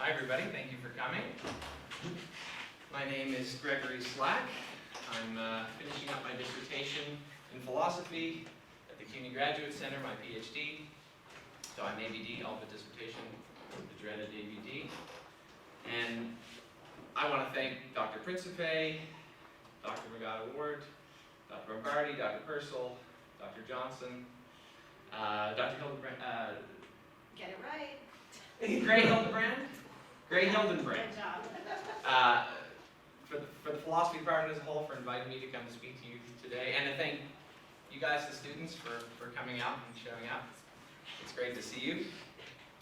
Hi everybody, thank you for coming. My name is Gregory Slack. I'm finishing up my dissertation in philosophy at the CUNY Graduate Center, my PhD. So I'm ABD, Alpha Dissertation, the dreaded ABD. And I want to thank Dr. Principe, Dr. Magada-Ward, Dr. Bombardi, Dr. Purcell, Dr. Johnson, Dr. Hildebrand, Get it right. Gray Hildenbrand. Good job. For the philosophy department as a whole, for inviting me to come to speak to you today, and to thank you guys, the students, for coming out and showing up. It's great to see you.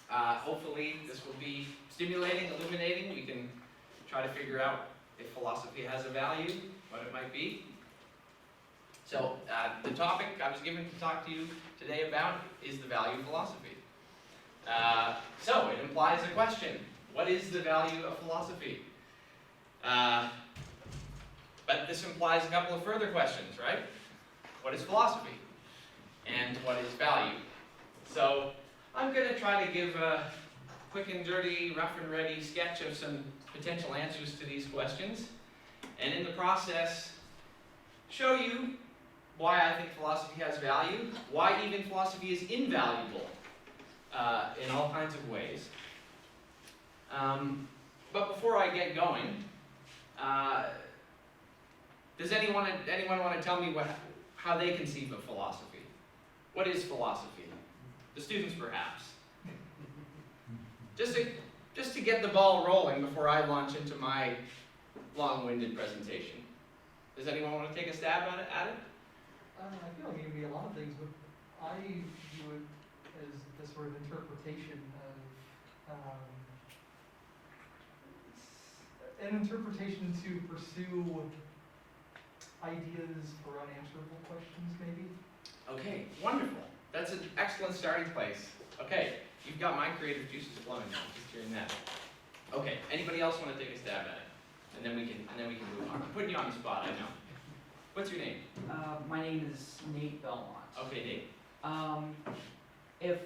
Hopefully this will be stimulating, illuminating. We can try to figure out if philosophy has a value, what it might be. So the topic I was given to talk to you today about is the value of philosophy. So it implies a question. What is the value of philosophy? But this implies a couple of further questions, right? What is philosophy? And what is value? So I'm going to try to give a quick and dirty, rough and ready sketch of some potential answers to these questions. And in the process, show you why I think philosophy has value, why even philosophy is invaluable in all kinds of ways. But before I get going, does anyone want to tell me how they conceive of philosophy? What is philosophy? The students, perhaps. Just to get the ball rolling before I launch into my long-winded presentation. Does anyone want to take a stab at it? I feel like it can be a lot of things, but I view it as the sort of interpretation of an interpretation to pursue ideas for unanswerable questions, maybe. Okay, wonderful. That's an excellent starting place. Okay, you've got my creative juices flowing now, just hearing that. Okay, anybody else want to take a stab at it? And then we can move on. I'm putting you on the spot, I know. What's your name? My name is Nate Belmont. Okay, Nate. If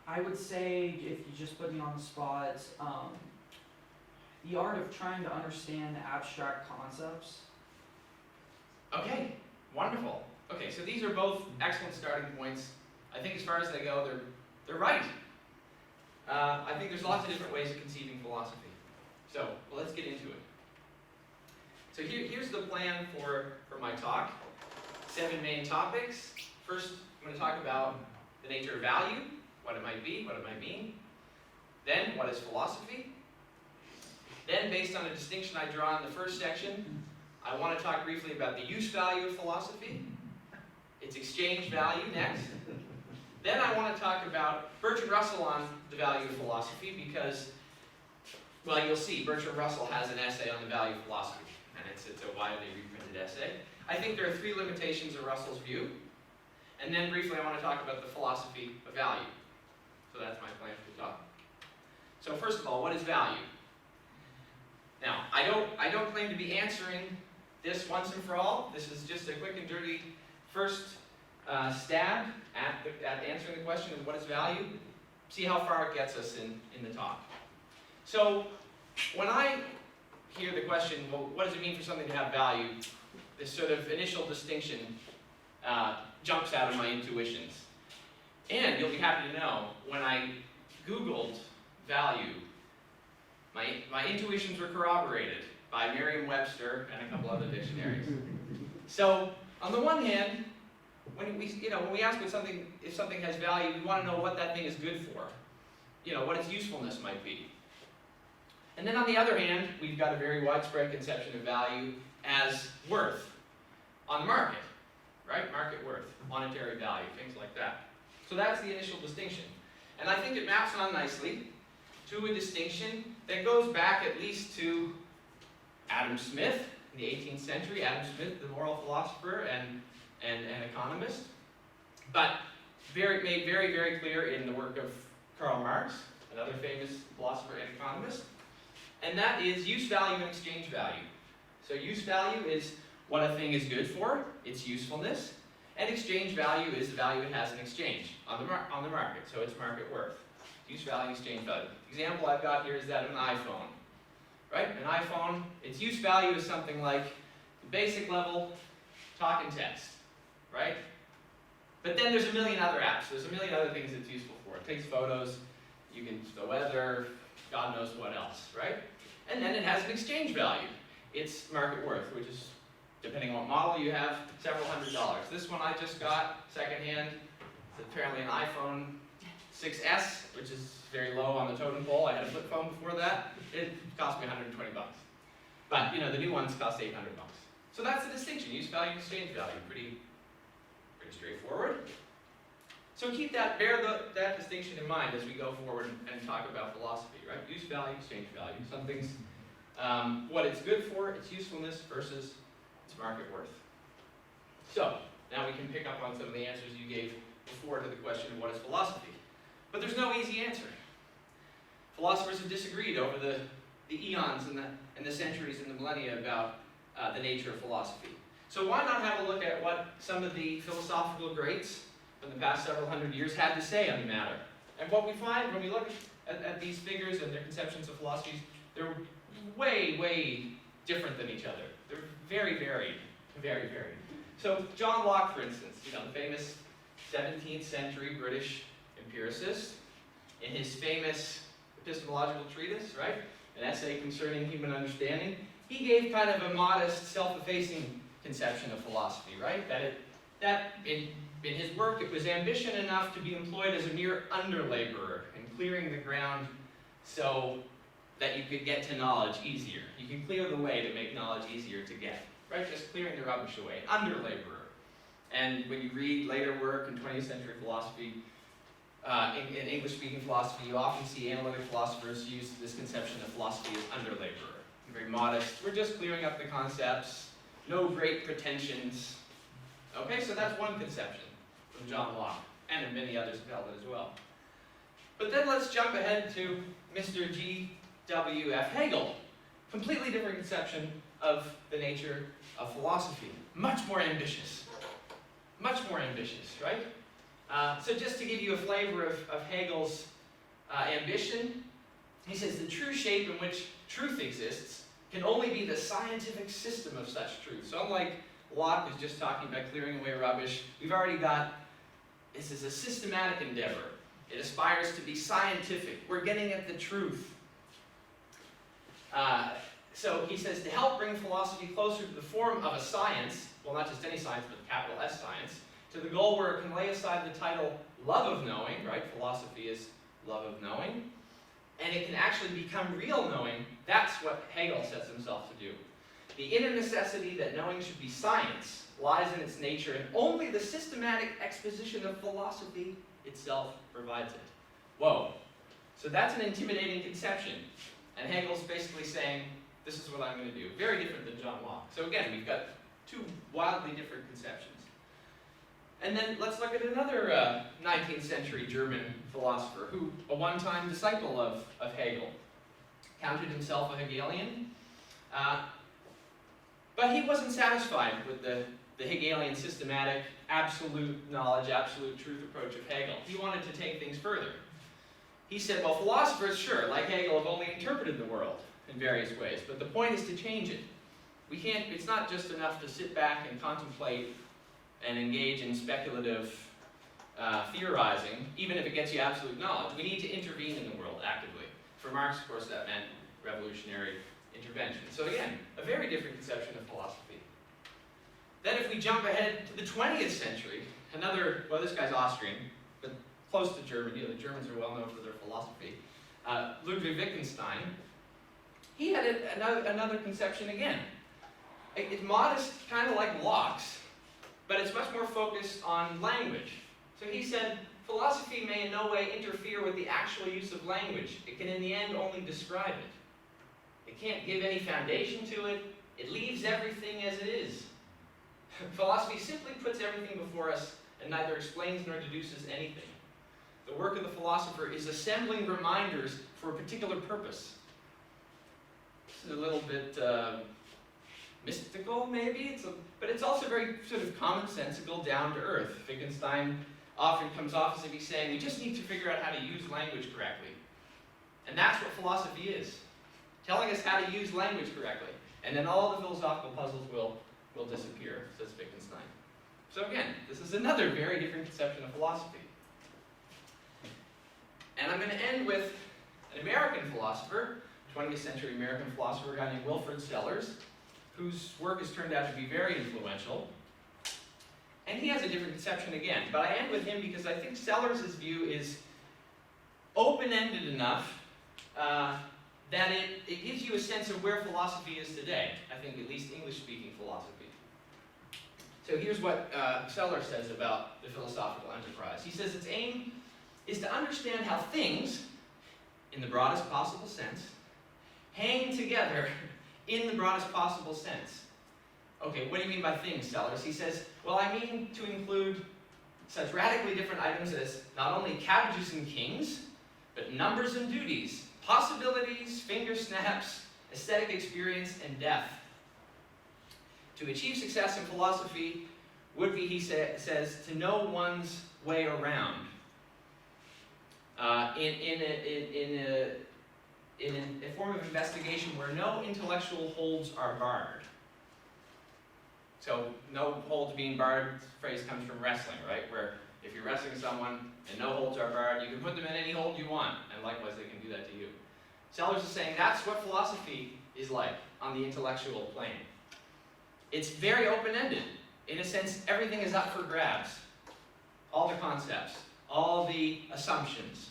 I would say, if you just put me on the spot, the art of trying to understand abstract concepts. Okay, wonderful. Okay, so these are both excellent starting points. I think as far as they go, they're right. I think there's lots of different ways of conceiving philosophy. So, well, let's get into it. So here's the plan for my talk. 7 main topics. First, I'm going to talk about the nature of value, what it might be, what it might mean. Then, what is philosophy? Then, based on a distinction I draw in the first section, I want to talk briefly about the use value of philosophy, its exchange value next. Then I want to talk about Bertrand Russell on the value of philosophy because, well, you'll see, Bertrand Russell has an essay on the value of philosophy, and it's a widely reprinted essay. I think there are 3 limitations of Russell's view, and then briefly I want to talk about the philosophy of value. So that's my plan for the talk. So first of all, what is value? Now, I don't claim to be answering this once and for all. This is just a quick and dirty first stab at answering the question of what is value. See how far it gets us in the talk. So when I hear the question, well, what does it mean for something to have value? This sort of initial distinction jumps out of my intuitions. And you'll be happy to know, when I Googled value, my intuitions were corroborated by Merriam-Webster and a couple other dictionaries. So, on the one hand, when we ask if something has value, we want to know what that thing is good for. What its usefulness might be. And then on the other hand, we've got a very widespread conception of value as worth on the market, right? Market worth, monetary value, things like that. So that's the initial distinction. And I think it maps on nicely to a distinction that goes back at least to Adam Smith in the 18th century. Adam Smith, the moral philosopher and economist, but made very, very clear in the work of Karl Marx, another famous philosopher and economist. And that is use value and exchange value. So use value is what a thing is good for, its usefulness, and exchange value is the value it has in exchange on the market, so its market worth. use value, exchange value. The example I've got here is that of an iPhone, right? An iPhone, its use value is something like the basic level talk and text, right? But then there's a million other apps. There's a million other things it's useful for. It takes photos, you can, the weather, God knows what else, right? And then it has an exchange value. It's market worth, which is, depending on what model you have, several $100s. This one I just got, secondhand. It's apparently an iPhone 6S, which is very low on the totem pole. I had a flip phone before that. It cost me $120. But, you know, the new ones cost $800. So that's the distinction, use value, exchange value. Pretty straightforward. So keep that, that distinction in mind as we go forward and talk about philosophy, right? Use value, exchange value. Some things, what it's good for, its usefulness versus its market worth. So, now we can pick up on some of the answers you gave before to the question of what is philosophy. But there's no easy answer. Philosophers have disagreed over the eons and the centuries and the millennia about the nature of philosophy. So why not have a look at what some of the philosophical greats from the past several hundred years had to say on the matter. And what we find when we look at these figures and their conceptions of philosophies, they're way, way different than each other. They're very varied, very varied. So John Locke, for instance, you know, the famous 17th century British empiricist, in his famous epistemological treatise, right, an essay concerning human understanding, he gave kind of a modest, self-effacing conception of philosophy, right? That in his work, it was ambition enough to be employed as a mere underlaborer in clearing the ground so that you could get to knowledge easier. You can clear the way to make knowledge easier to get, right? Just clearing the rubbish away, underlaborer. And when you read later work in 20th century philosophy, in English-speaking philosophy, you often see analytic philosophers use this conception of philosophy as underlaborer. Very modest. We're just clearing up the concepts. No great pretensions. Okay, so that's one conception from John Locke, and many others have held it as well. But then let's jump ahead to Mr. G.W.F. Hegel. Completely different conception of the nature of philosophy. Much more ambitious. Much more ambitious, right? So just to give you a flavor of Hegel's ambition, he says the true shape in which truth exists can only be the scientific system of such truth. So unlike Locke was just talking about clearing away rubbish, we've already got, this is a systematic endeavor. It aspires to be scientific. We're getting at the truth. So he says, to help bring philosophy closer to the form of a science, well, not just any science, but capital S science, to the goal where it can lay aside the title love of knowing, right? Philosophy is love of knowing. And it can actually become real knowing. That's what Hegel sets himself to do. The inner necessity that knowing should be science lies in its nature, and only the systematic exposition of philosophy itself provides it. Whoa. So that's an intimidating conception. And Hegel's basically saying, this is what I'm going to do. Very different than John Locke. So again, we've got two wildly different conceptions. And then let's look at another 19th century German philosopher who, a one-time disciple of Hegel, counted himself a Hegelian. But he wasn't satisfied with the Hegelian systematic, absolute knowledge, absolute truth approach of Hegel. He wanted to take things further. He said, well, philosophers, sure, like Hegel, have only interpreted the world in various ways, but the point is to change it. It's not just enough to sit back and contemplate and engage in speculative theorizing, even if it gets you absolute knowledge. We need to intervene in the world actively. For Marx, of course, that meant revolutionary intervention. So again, a very different conception of philosophy. Then if we jump ahead to the 20th century, another, well, this guy's Austrian, but close to German. You know, the Germans are well known for their philosophy. Ludwig Wittgenstein, he had another conception again. It's modest, kind of like Locke's, but it's much more focused on language. So he said, philosophy may in no way interfere with the actual use of language. It can in the end only describe it. It can't give any foundation to it. It leaves everything as it is. Philosophy simply puts everything before us and neither explains nor deduces anything. The work of the philosopher is assembling reminders for a particular purpose. This is a little bit mystical, maybe, but it's also very sort of commonsensical, down to earth. Wittgenstein often comes off as if he's saying we just need to figure out how to use language correctly. And that's what philosophy is. Telling us how to use language correctly. And then all the philosophical puzzles will disappear, says Wittgenstein. So again, this is another very different conception of philosophy. And I'm going to end with an American philosopher, 20th century American philosopher, a guy named Wilfrid Sellars, whose work has turned out to be very influential. And he has a different conception again. But I end with him because I think Sellars' view is open-ended enough that it gives you a sense of where philosophy is today. I think at least English-speaking philosophy. So here's what Sellars says about the philosophical enterprise. He says its aim is to understand how things, in the broadest possible sense, hang together in the broadest possible sense. Okay, what do you mean by things, Sellars? He says, well, I mean to include such radically different items as not only cabbages and kings, but numbers and duties, possibilities, finger snaps, aesthetic experience, and death. To achieve success in philosophy would be, he says, to know one's way around. In a form of investigation where no intellectual holds are barred. So, no holds being barred, this phrase comes from wrestling, right? Where if you're wrestling someone and no holds are barred, you can put them in any hold you want, and likewise they can do that to you. Sellars is saying that's what philosophy is like on the intellectual plane. It's very open-ended. In a sense, everything is up for grabs. All the concepts, all the assumptions.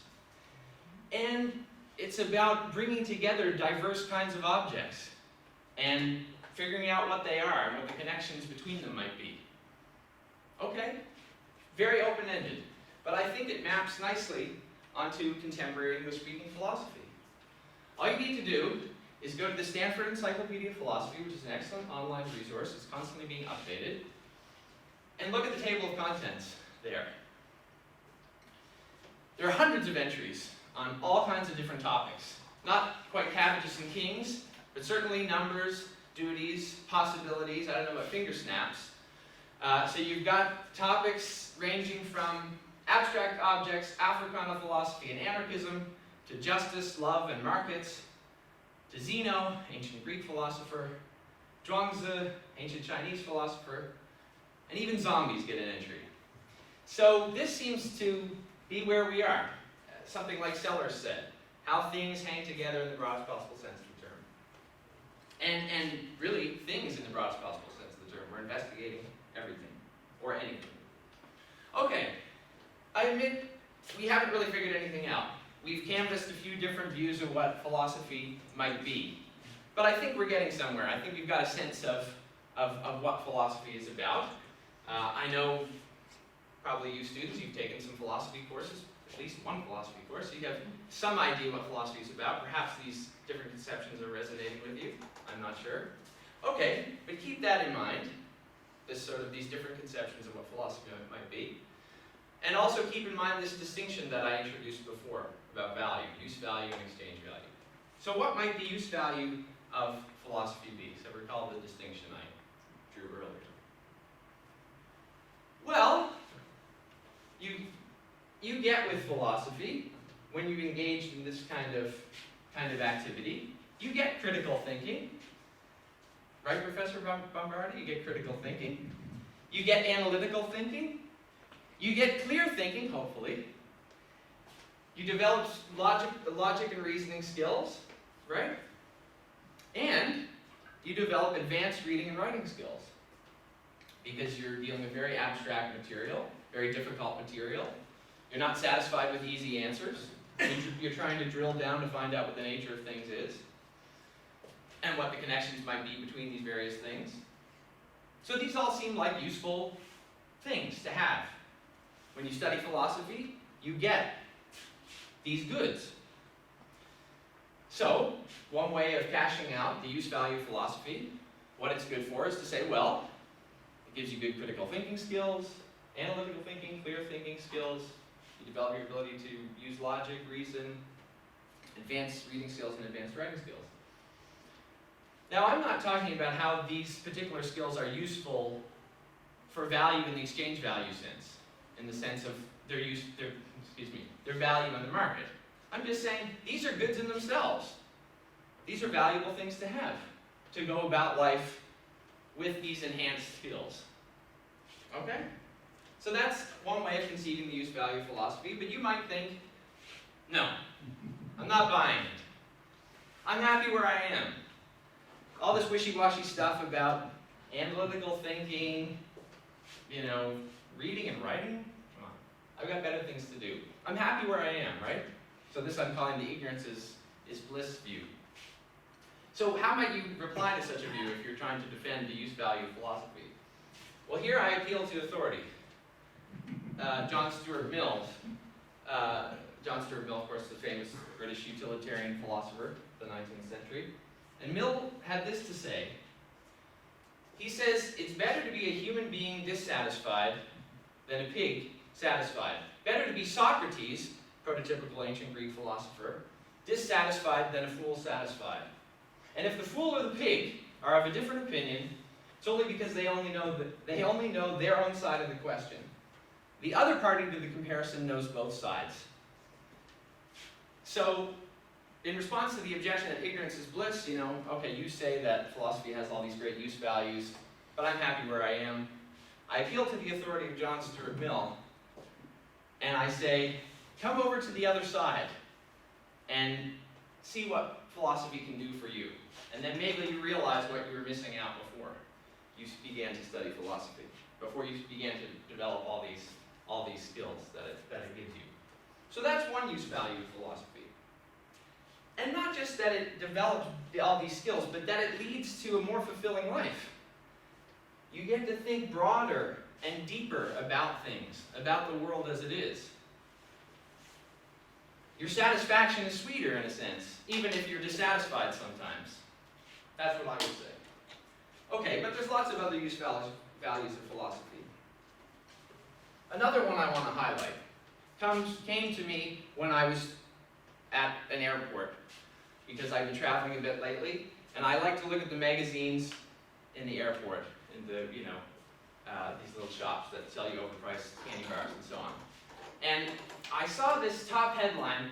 And it's about bringing together diverse kinds of objects and figuring out what they are and what the connections between them might be. Okay? Very open-ended. But I think it maps nicely onto contemporary English-speaking philosophy. All you need to do is go to the Stanford Encyclopedia of Philosophy, which is an excellent online resource. It's constantly being updated. And look at the table of contents there. There are hundreds of entries on all kinds of different topics. Not quite cabbages and kings, but certainly numbers, duties, possibilities. I don't know about finger snaps. So you've got topics ranging from abstract objects, Africana philosophy and anarchism, to justice, love, and markets, to Zeno, ancient Greek philosopher, Zhuangzi, ancient Chinese philosopher, and even zombies get an entry. So this seems to be where we are. Something like Sellars said, how things hang together in the broadest possible sense of the term. And really, things in the broadest possible sense of the term. We're investigating everything, or anything. Okay, I admit we haven't really figured anything out. We've canvassed a few different views of what philosophy might be. But I think we're getting somewhere. I think we've got a sense of what philosophy is about. I know probably you students, you've taken some philosophy courses, at least one philosophy course, so you have some idea what philosophy is about. Perhaps these different conceptions are resonating with you. I'm not sure. Okay, but keep that in mind, these different conceptions of what philosophy might be. And also keep in mind this distinction that I introduced before about value, use value and exchange value. So what might the use value of philosophy be? So recall the distinction I drew earlier. Well, you get with philosophy, when you've engaged in this kind of activity, you get critical thinking. Right, Professor Bombardi? You get critical thinking. You get analytical thinking. You get clear thinking, hopefully. You develop logic and reasoning skills, right? And you develop advanced reading and writing skills. Because you're dealing with very abstract material, very difficult material. You're not satisfied with easy answers. You're trying to drill down to find out what the nature of things is and what the connections might be between these various things. So these all seem like useful things to have. When you study philosophy, you get these goods. So, one way of cashing out the use value of philosophy, what it's good for, is to say, well, it gives you good critical thinking skills, analytical thinking, clear thinking skills. You develop your ability to use logic, reason, advanced reading skills, and advanced writing skills. Now, I'm not talking about how these particular skills are useful for value in the exchange value sense, in the sense of their value in the market. I'm just saying these are goods in themselves. These are valuable things to have, to go about life with these enhanced skills. Okay? So that's one way of conceiving the use-value philosophy, but you might think, no, I'm not buying it. I'm happy where I am. All this wishy-washy stuff about analytical thinking, reading and writing, come on. I've got better things to do. I'm happy where I am, right? So this I'm calling the ignorance is bliss view. So how might you reply to such a view if you're trying to defend the use-value philosophy? Well, here I appeal to authority. John Stuart Mill, of course, the famous British utilitarian philosopher of the 19th century. And Mill had this to say. He says, it's better to be a human being dissatisfied than a pig satisfied. Better to be Socrates, prototypical ancient Greek philosopher, dissatisfied than a fool satisfied. And if the fool or the pig are of a different opinion, it's only because they only know their own side of the question. The other party to the comparison knows both sides. So, in response to the objection that ignorance is bliss, okay, you say that philosophy has all these great use values, but I'm happy where I am. I appeal to the authority of John Stuart Mill, and I say, come over to the other side and see what philosophy can do for you. And then maybe you realize what you were missing out before you began to study philosophy, before you began to develop all these skills that it gives you. So that's one use value of philosophy. And not just that it develops all these skills, but that it leads to a more fulfilling life. You get to think broader and deeper about things, about the world as it is. Your satisfaction is sweeter in a sense, even if you're dissatisfied sometimes. That's what I would say. Okay, but there's lots of other use values of philosophy. Another one I want to highlight came to me when I was at an airport, because I've been traveling a bit lately, and I like to look at the magazines in the airport, in the, these little shops that sell you overpriced candy bars and so on. And I saw this top headline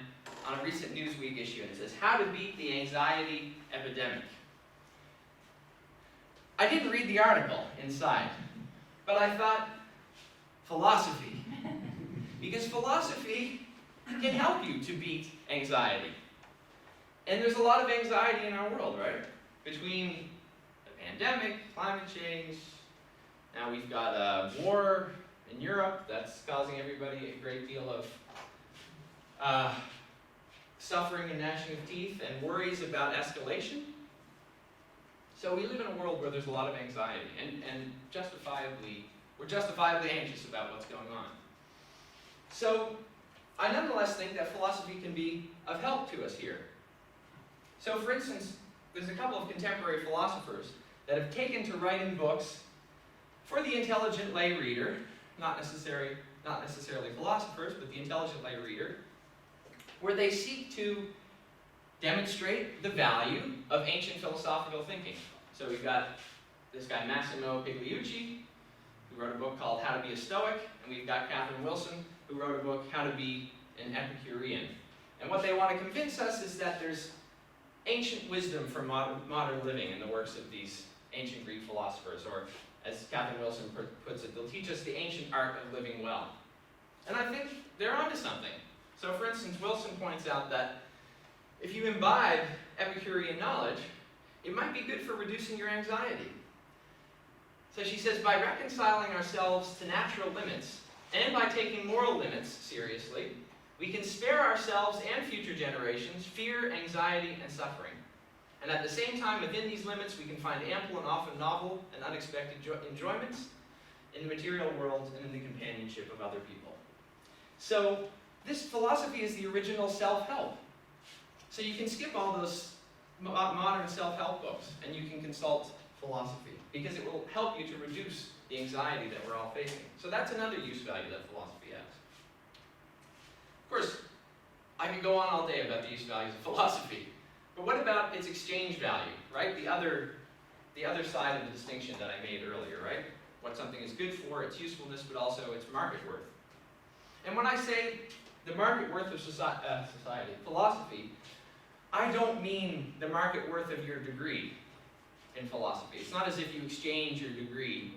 on a recent Newsweek issue, and it says, How to Beat the Anxiety Epidemic. I didn't read the article inside, but I thought, philosophy. Because philosophy can help you to beat anxiety. And there's a lot of anxiety in our world, right? Between the pandemic, climate change, now we've got a war in Europe that's causing everybody a great deal of suffering and gnashing of teeth and worries about escalation. So we live in a world where there's a lot of anxiety, and we're justifiably anxious about what's going on. So I nonetheless think that philosophy can be of help to us here. So for instance, there's a couple of contemporary philosophers that have taken to writing books for the intelligent lay reader, not necessarily philosophers, but the intelligent lay reader, where they seek to demonstrate the value of ancient philosophical thinking. So we've got this guy Massimo Pigliucci, who wrote a book called How to Be a Stoic, and we've got Catherine Wilson, who wrote a book, How to Be an Epicurean. And what they want to convince us is that there's ancient wisdom for modern living in the works of these ancient Greek philosophers, or as Catherine Wilson puts it, they'll teach us the ancient art of living well. And I think they're onto something. So for instance, Wilson points out that if you imbibe Epicurean knowledge, it might be good for reducing your anxiety. So she says, by reconciling ourselves to natural limits, and by taking moral limits seriously, we can spare ourselves and future generations fear, anxiety, and suffering. And at the same time, within these limits, we can find ample and often novel and unexpected enjoyments in the material world and in the companionship of other people. So this philosophy is the original self-help. So you can skip all those modern self-help books and you can consult philosophy, because it will help you to reduce the anxiety that we're all facing. So that's another use value that philosophy has. Of course, I could go on all day about the use values of philosophy, but what about its exchange value, right? The other side of the distinction that I made earlier, right? What something is good for, its usefulness, but also its market worth. And when I say the market worth of philosophy, I don't mean the market worth of your degree in philosophy. It's not as if you exchange your degree,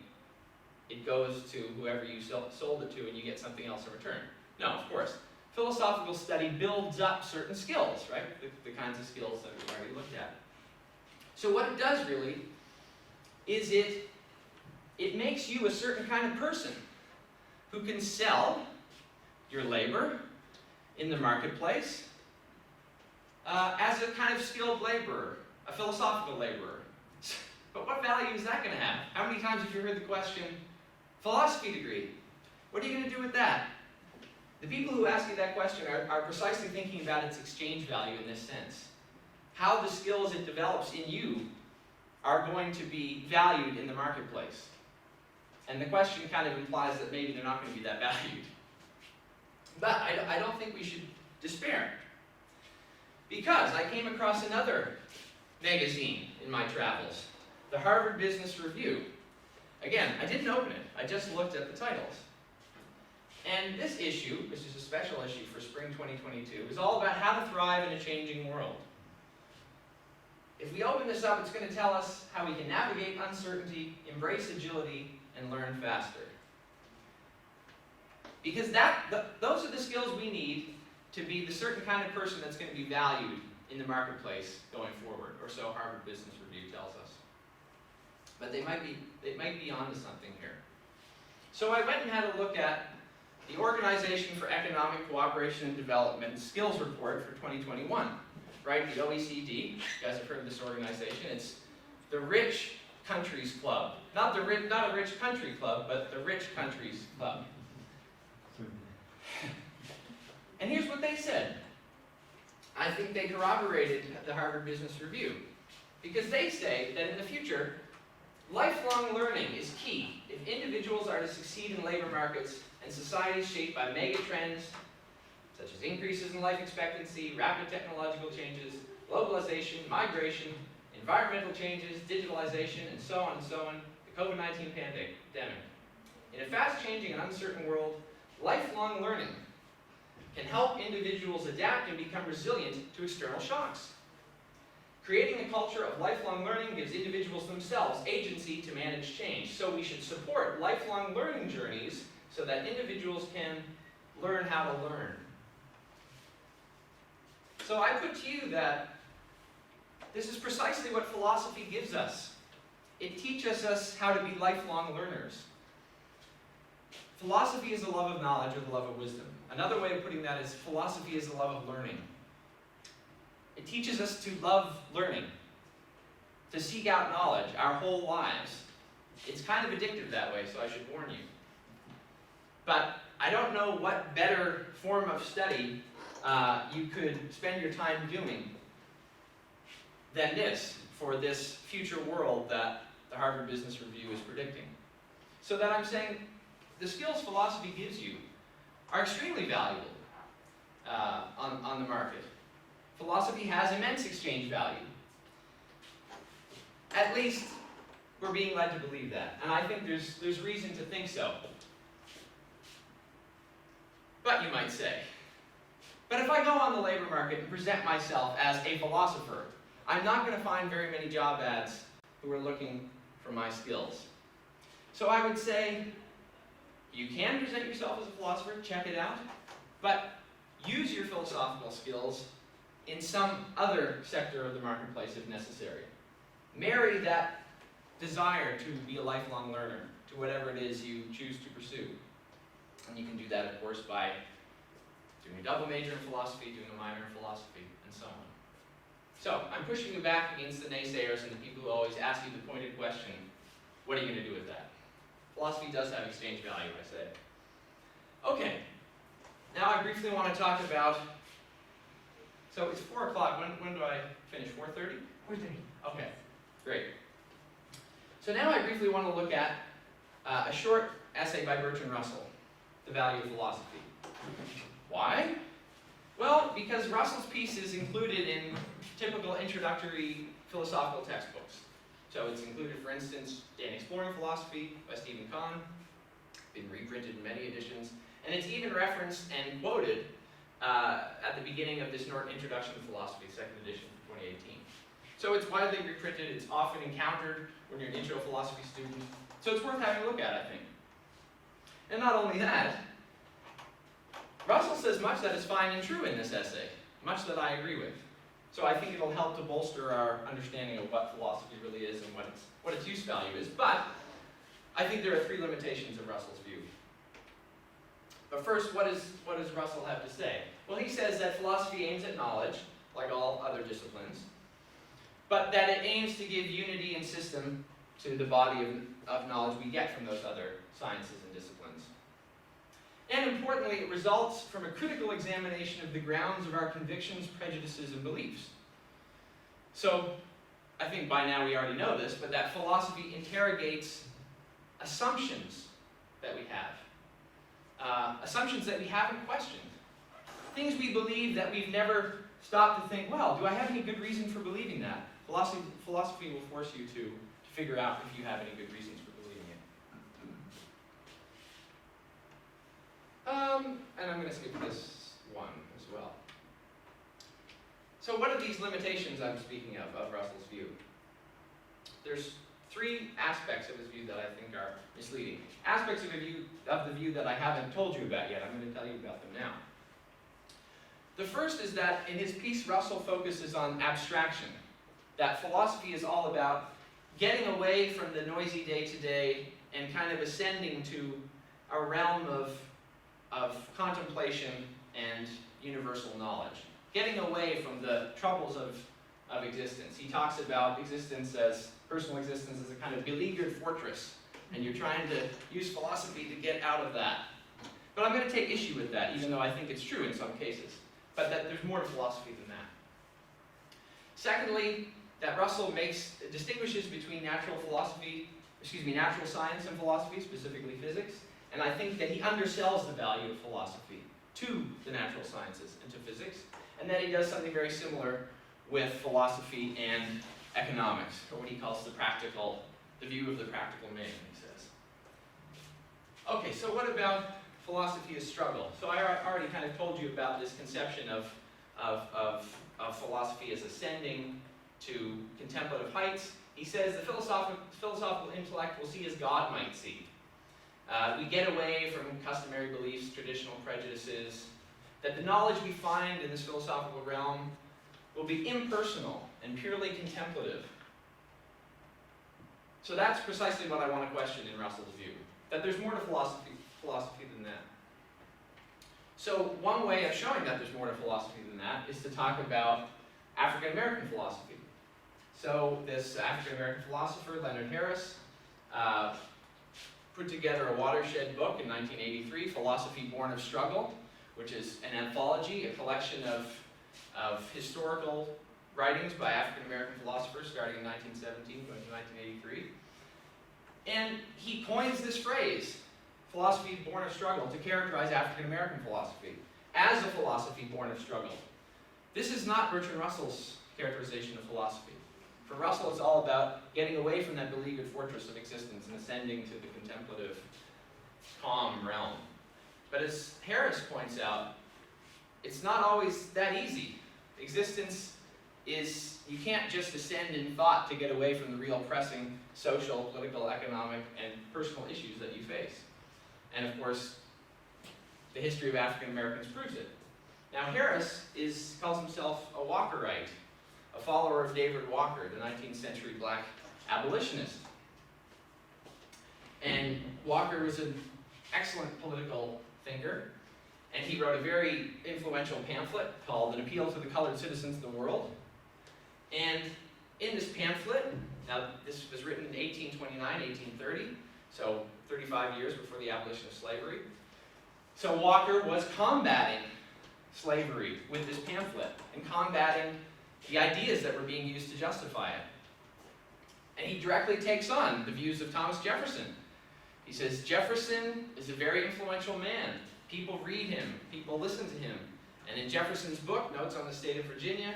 it goes to whoever you sold it to and you get something else in return. No, of course. Philosophical study builds up certain skills, right? The kinds of skills that we've already looked at. So what it does really is it makes you a certain kind of person who can sell your labor in the marketplace as a kind of skilled laborer, a philosophical laborer. But what value is that going to have? How many times have you heard the question, philosophy degree, what are you going to do with that? The people who ask you that question are precisely thinking about its exchange value in this sense. How the skills it develops in you are going to be valued in the marketplace. And the question kind of implies that maybe they're not going to be that valued. But I don't think we should despair. Because I came across another magazine in my travels, the Harvard Business Review. Again, I didn't open it, I just looked at the titles. And this issue, which is a special issue for spring 2022, is all about how to thrive in a changing world. If we open this up, it's going to tell us how we can navigate uncertainty, embrace agility, and learn faster. Because those are the skills we need to be the certain kind of person that's going to be valued in the marketplace going forward, or so Harvard Business Review tells us. But they might be onto something here. So I went and had a look at the Organization for Economic Cooperation and Development Skills Report for 2021, right? The OECD. You guys have heard of this organization. It's the Rich Countries Club. Not a rich country club, but the Rich Countries Club. And here's what they said. I think they corroborated the Harvard Business Review, because they say that in the future, lifelong learning is key if individuals are to succeed in labor markets and societies shaped by mega trends such as increases in life expectancy, rapid technological changes, globalization, migration, environmental changes, digitalization, and so on, the COVID-19 pandemic. In a fast-changing and uncertain world, lifelong learning can help individuals adapt and become resilient to external shocks. Creating a culture of lifelong learning gives individuals themselves agency to manage change. So we should support lifelong learning journeys so that individuals can learn how to learn. So I put to you that this is precisely what philosophy gives us. It teaches us how to be lifelong learners. Philosophy is the love of knowledge or the love of wisdom. Another way of putting that is philosophy is the love of learning. It teaches us to love learning, to seek out knowledge our whole lives. It's kind of addictive that way, so I should warn you. But I don't know what better form of study you could spend your time doing than this for this future world that the Harvard Business Review is predicting. So that I'm saying the skills philosophy gives you are extremely valuable on the market. Philosophy has immense exchange value. At least we're being led to believe that, and I think there's reason to think so. But you might say, but if I go on the labor market and present myself as a philosopher, I'm not going to find very many job ads who are looking for my skills. So I would say, you can present yourself as a philosopher, check it out, but use your philosophical skills in some other sector of the marketplace if necessary. Marry that desire to be a lifelong learner to whatever it is you choose to pursue. And you can do that, of course, by doing a double major in philosophy, doing a minor in philosophy, and so on. So, I'm pushing you back against the naysayers and the people who always ask you the pointed question, what are you going to do with that? Philosophy does have exchange value, I say. Okay, now I briefly want to talk about, so it's 4 o'clock, when do I finish, 4:30? 4:30. Okay, great. So now I briefly want to look at a short essay by Bertrand Russell, The Value of Philosophy. Why? Well, because Russell's piece is included in typical introductory philosophical textbooks. So it's included, for instance, in Exploring Philosophy by Stephen Kahn, been reprinted in many editions, And it's even referenced and quoted at the beginning of this Norton Introduction to Philosophy, second edition from 2018. So it's widely reprinted, it's often encountered when you're an intro philosophy student. So it's worth having a look at, I think. And not only that, Russell says much that is fine and true in this essay, much that I agree with. So I think it'll help to bolster our understanding of what philosophy really is and what its use value is. But I think there are three limitations of Russell's view. But first, what does Russell have to say? Well, he says that philosophy aims at knowledge, like all other disciplines, but that it aims to give unity and system to the body of knowledge we get from those other sciences and disciplines. And importantly, it results from a critical examination of the grounds of our convictions, prejudices, and beliefs. So, I think by now we already know this, but that philosophy interrogates assumptions that we have. Assumptions that we haven't questioned. Things we believe that we've never stopped to think, well, do I have any good reason for believing that? Philosophy will force you to figure out if you have any good reasons for believing it. And I'm going to skip this one as well. So what are these limitations I'm speaking of Russell's view? There's three aspects of his view that I think are misleading. Aspects of the view that I haven't told you about yet. I'm going to tell you about them now. The first is that in his piece, Russell focuses on abstraction. That philosophy is all about getting away from the noisy day-to-day and kind of ascending to a realm of contemplation and universal knowledge. Getting away from the troubles of existence. He talks about existence as, personal existence as a kind of beleaguered fortress, and you're trying to use philosophy to get out of that. But I'm going to take issue with that, even though I think it's true in some cases. But that there's more to philosophy than that. Secondly, that Russell distinguishes between natural science and philosophy, specifically physics, and I think that he undersells the value of philosophy to the natural sciences and to physics, and that he does something very similar with philosophy and economics, or what he calls the view of the practical man, he says. Okay, so what about philosophy as struggle? So I already kind of told you about this conception of philosophy as ascending to contemplative heights. He says the philosophical intellect will see as God might see. We get away from customary beliefs, traditional prejudices, that the knowledge we find in this philosophical realm will be impersonal and purely contemplative. So that's precisely what I want to question in Russell's view, that there's more to philosophy than that. So one way of showing that there's more to philosophy than that is to talk about African American philosophy. So this African American philosopher, Leonard Harris, put together a watershed book in 1983, Philosophy Born of Struggle, which is an anthology, a collection of historical writings by African American philosophers starting in 1917 going to 1983. And he coins this phrase, philosophy born of struggle, to characterize African American philosophy as a philosophy born of struggle. This is not Bertrand Russell's characterization of philosophy. For Russell, it's all about getting away from that beleaguered fortress of existence and ascending to the contemplative, calm realm. But as Harris points out, it's not always that easy. Existence is, you can't just ascend in thought to get away from the real pressing social, political, economic, and personal issues that you face. And of course, the history of African Americans proves it. Now Harris calls himself a Walkerite, a follower of David Walker, the 19th century black abolitionist. And Walker was an excellent political thinker, and he wrote a very influential pamphlet called An Appeal to the Colored Citizens of the World. And in this pamphlet, now this was written in 1829, 1830, so 35 years before the abolition of slavery. So Walker was combating slavery with this pamphlet and combating the ideas that were being used to justify it. And he directly takes on the views of Thomas Jefferson. He says, Jefferson is a very influential man. People read him, people listen to him. And in Jefferson's book, Notes on the State of Virginia,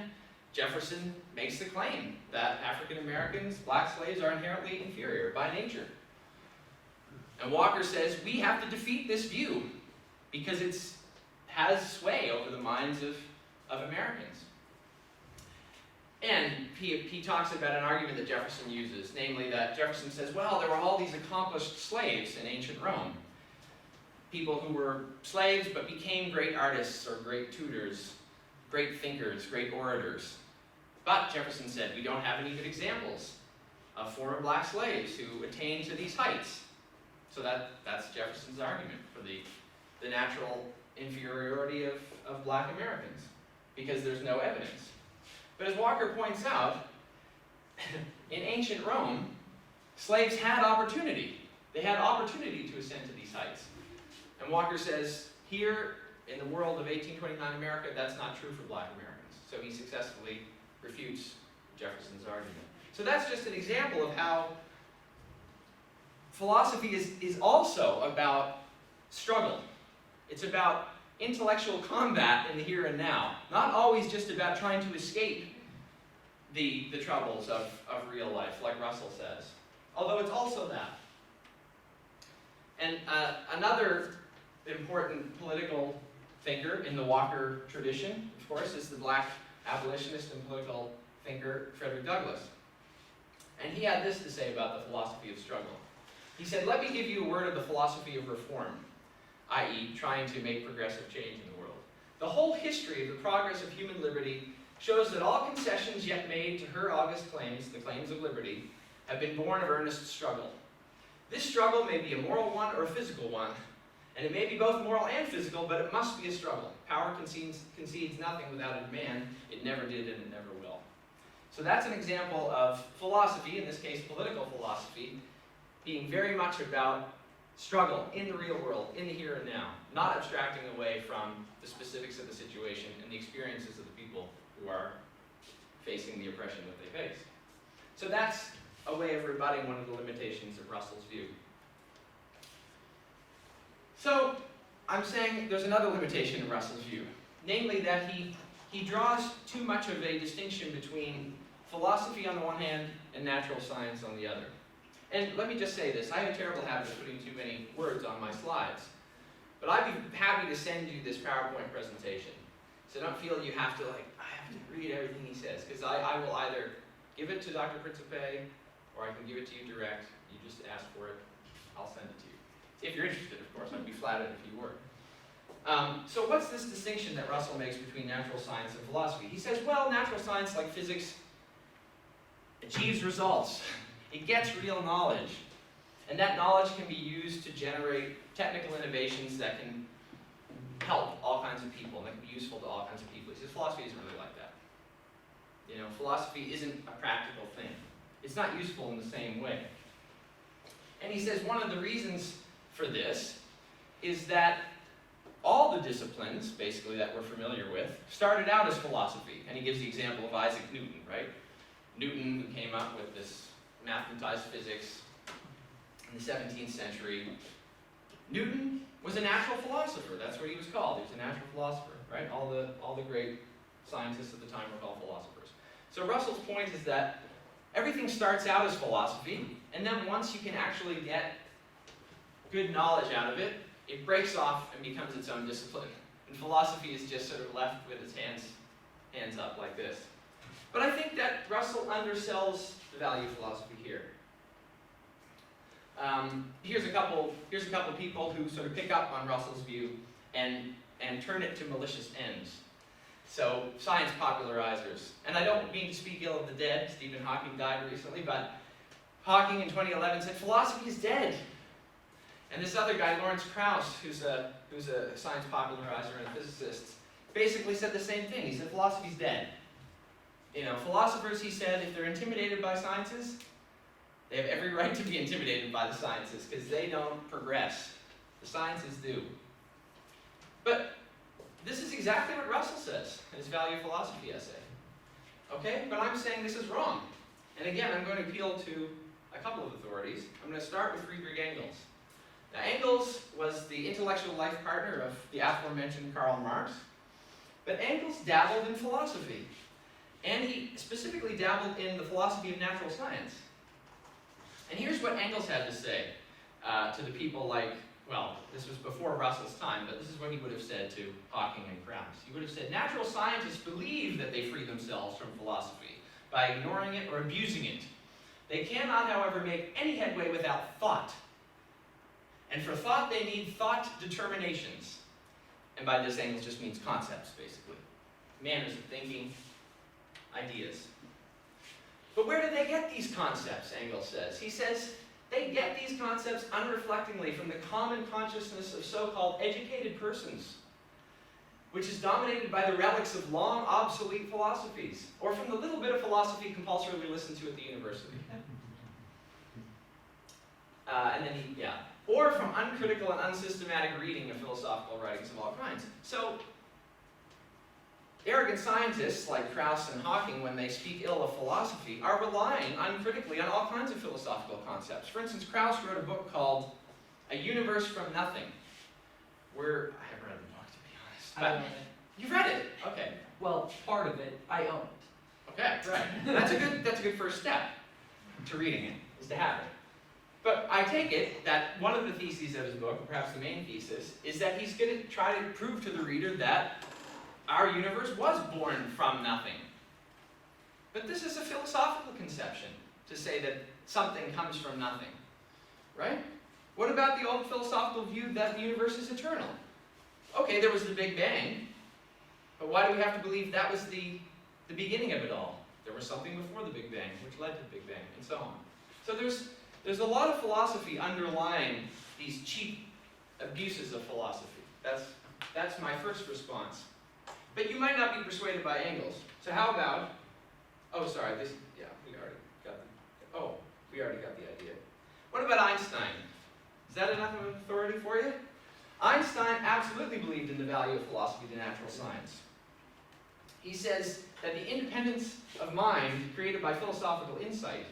Jefferson makes the claim that African Americans, black slaves, are inherently inferior by nature. And Walker says, we have to defeat this view, because it has sway over the minds of Americans. And he talks about an argument that Jefferson uses, namely that Jefferson says, well, there were all these accomplished slaves in ancient Rome. People who were slaves but became great artists or great tutors, great thinkers, great orators. But, Jefferson said, we don't have any good examples of former black slaves who attained to these heights. So that's Jefferson's argument for the natural inferiority of black Americans, because there's no evidence. But as Walker points out, in ancient Rome, slaves had opportunity. They had opportunity to ascend to these heights. And Walker says, here in the world of 1829 America, that's not true for black Americans. So he successfully refutes Jefferson's argument. So that's just an example of how philosophy is also about struggle. It's about intellectual combat in the here and now, not always just about trying to escape the troubles of real life, like Russell says, although it's also that. And another important political thinker in the Walker tradition, of course, is the black abolitionist and political thinker Frederick Douglass. And he had this to say about the philosophy of struggle. He said, let me give you a word of the philosophy of reform, i.e., trying to make progressive change in the world. The whole history of the progress of human liberty shows that all concessions yet made to her august claims, the claims of liberty, have been born of earnest struggle. This struggle may be a moral one or a physical one, and it may be both moral and physical, but it must be a struggle. Power concedes nothing without a demand. It never did and it never will. So that's an example of philosophy, in this case political philosophy, being very much about struggle in the real world, in the here and now, not abstracting away from the specifics of the situation and the experiences of the people who are facing the oppression that they face. So that's a way of rebutting one of the limitations of Russell's view. So I'm saying there's another limitation in Russell's view, namely that he draws too much of a distinction between philosophy on the one hand and natural science on the other. And let me just say this, I have a terrible habit of putting too many words on my slides, but I'd be happy to send you this PowerPoint presentation. So don't feel you have to I have to read everything he says, because I will either give it to Dr. Principe, or I can give it to you direct. You just ask for it, I'll send it to you. If you're interested, of course, I'd be flattered if you were. So what's this distinction that Russell makes between natural science and philosophy? He says, well, natural science, like physics, achieves results. It gets real knowledge. And that knowledge can be used to generate technical innovations that can help all kinds of people, and that can be useful to all kinds of people. He says philosophy isn't really like that. You know, philosophy isn't a practical thing. It's not useful in the same way. And he says one of the reasons for this is that all the disciplines, basically, that we're familiar with, started out as philosophy. And he gives the example of Isaac Newton, right? Newton, who came up with this mathematized physics in the 17th century. Newton was a natural philosopher. That's what he was called. He was a natural philosopher, right? All the great scientists at the time were called philosophers. So Russell's point is that everything starts out as philosophy, and then once you can actually get good knowledge out of it, it breaks off and becomes its own discipline. And philosophy is just sort of left with its hands up like this. But I think that Russell undersells the value of philosophy here. Here's a couple people who sort of pick up on Russell's view and turn it to malicious ends. So, science popularizers. And I don't mean to speak ill of the dead. Stephen Hawking died recently, but Hawking in 2011 said, philosophy is dead. And this other guy, Lawrence Krauss, who's a science popularizer and a physicist, basically said the same thing. He said, philosophy's dead. You know, philosophers, he said, if they're intimidated by sciences, they have every right to be intimidated by the sciences, because they don't progress. The sciences do. But this is exactly what Russell says in his Value of Philosophy essay. Okay? But I'm saying this is wrong. And again, I'm going to appeal to a couple of authorities. I'm going to start with Friedrich Engels. Now, Engels was the intellectual life partner of the aforementioned Karl Marx. But Engels dabbled in philosophy. And he specifically dabbled in the philosophy of natural science. And here's what Engels had to say to the people like well, this was before Russell's time, but this is what he would have said to Hawking and Krauss. He would have said, natural scientists believe that they free themselves from philosophy by ignoring it or abusing it. They cannot, however, make any headway without thought. And for thought, they need thought determinations. And by this, Engels just means concepts, basically. Manners of thinking, ideas. But where do they get these concepts, Engels says? He says, they get these concepts unreflectingly from the common consciousness of so-called educated persons, which is dominated by the relics of long obsolete philosophies, or from the little bit of philosophy compulsorily listened to at the university. Or from uncritical and unsystematic reading of philosophical writings of all kinds. So, arrogant scientists like Krauss and Hawking, when they speak ill of philosophy, are relying uncritically on all kinds of philosophical concepts. For instance, Krauss wrote a book called A Universe from Nothing, where, I haven't read the book to be honest, I own but it. you've read it, okay. Well, part of it, I own it. Okay, right. That's a good first step to reading it, is to have it. But I take it that one of the theses of his book, or perhaps the main thesis, is that he's going to try to prove to the reader that our universe was born from nothing. But this is a philosophical conception, to say that something comes from nothing, right? What about the old philosophical view that the universe is eternal? Okay, there was the Big Bang, but why do we have to believe that was the beginning of it all? There was something before the Big Bang, which led to the Big Bang, and so on. So there's a lot of philosophy underlying these cheap abuses of philosophy. That's my first response. But you might not be persuaded by Engels. So how about, we already got the idea. What about Einstein? Is that enough of an authority for you? Einstein absolutely believed in the value of philosophy to natural science. He says that the independence of mind created by philosophical insight